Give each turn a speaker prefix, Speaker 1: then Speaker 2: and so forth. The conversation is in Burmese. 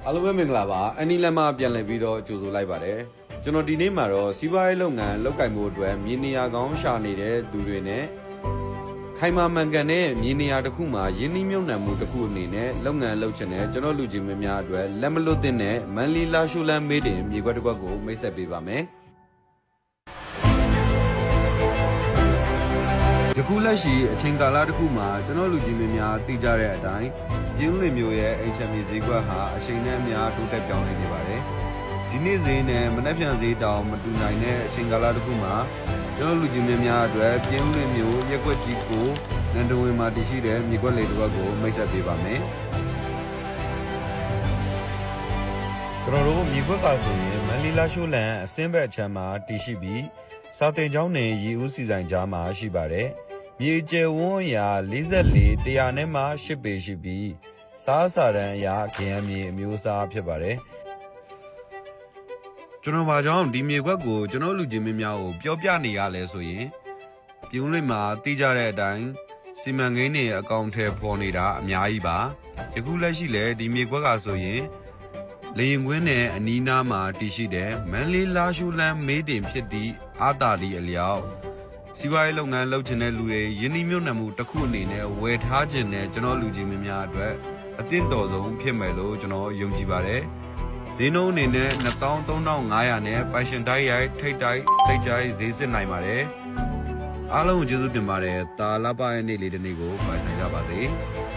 Speaker 1: အားလုံးပဲမင်္ဂလာပါအန်နီလက်မပြန်လည်ပြီးတော့ကြိုဆိုလိုက်ပါတယ်ကျွန်တော်ဒီနေ့မှာတော့စီးပွားရေးလုပ်ငန်းလုပ်ကိုင်မှုအတွက်မြေနေရာကောင်းရှာနေတဲ့သူတွေနဲ့ခိုင်မာမှန်ကန်တဲ့မြေနေရာတစ်ခုမှာယင်းနှိမ့်မြုံနှံမှုတစ်ခုအနေနဲ့လုပ်ငန်းလုပ်ချင်တဲ့ကျွန်တော်လူကြီးမင်းများအတွက်လက်မလွတ်သင့်တဲ့မန်လီလာရှူလန်မေးတင်မြေခွက်တစ်ခွက်ကိုမိတ်ဆက်ပေးပါမယ်ယခုလက်ရှိအချိန်ကာလတစ်ခုမှာကျွန်တော်လူကြီးမင်းများသိကြတဲ့အတိုင်းရင်းနှီးမျိုးရဲ့ HMB ဈေးကွက်ဟာအချိန်နဲ့အများတိုးတက်ပြောင်းလဲနေပါတယ်။ဒီနေ့ဈေးနဲ့မနက်ဖြန်ဈေးတောင်မတူနိုင်တဲ့အချိန်ကာလတစ်ခုမှာကျွန်တော်လူကြီးမင်းများအတွက်ပြင်းနှီးမျိုးရက်ွက်ကြီးကိုနန္ဒဝင်မှာတည်ရှိတဲ့မြေကွက်လေးတစ်ခွက်ကိုမိတ်ဆက်ပေးပါမယ်။ကျွန်တော်တို့မြေကွက်ကဆိုရင်မန်လီလာရှိုးလန်အစင်းဘက်အချမ်းမှာတည်ရှိပြီးစာတင်ကျောင်းနယ်ရေဦးစီဆိုင်ကြားမှာရှိပါတယ်။မြေကျယ်ဝန်းရာ44 100နဲ့မှ8ပေရှိပြီးစားစာတန်းအရာခရမ်းမြေအမျိုးအစားဖြစ်ပါတယ်ကျွန်တော်ဘာကြောင့်ဒီမြေခွက်ကိုကျွန်တော်လူချင်းမင်းများကိုပြောပြနေရလဲဆိုရင်ပြုံးလွင်မှာသိကြတဲ့အတိုင်းစီမံကိန်းတွေအကောင့်ထဲပေါ်နေတာအများကြီးပါယခုလက်ရှိလဲဒီမြေခွက်ကဆိုရင်လေရင်ကွင်းနဲ့အနီးနားမှာတည်ရှိတဲ့မန်လေးလာရှူလန်မေးတင်ဖြစ်သည့်အာတာလီအလျောက်စီးပွားရေးလုပ်ငန်းလုပ်ချင်တဲ့လူတွေယင်းနှိမ့်မြုံနှံမှုတစ်ခုအနေနဲ့ဝယ်ထားခြင်းနဲ့ကျွန်တော်လူကြီးမင်းများအတွက်အသင့်တော်ဆုံးဖြစ်မယ်လို့ကျွန်တော်ယုံကြည်ပါတယ်။ဈေးနှုန်းအနေနဲ့23,500နဲ့ပိုင်ရှင်တိုက်ရိုက်ထိတ်တိုက်စိတ်ကြိုက်ဈေးစစ်နိုင်ပါတယ်။အားလုံးကိုကျေးဇူးတင်ပါတယ်။တာလပရဲ့နေ့လေးတစ်နေ့ကိုပိုင်ဆိုင်ကြပါစေ။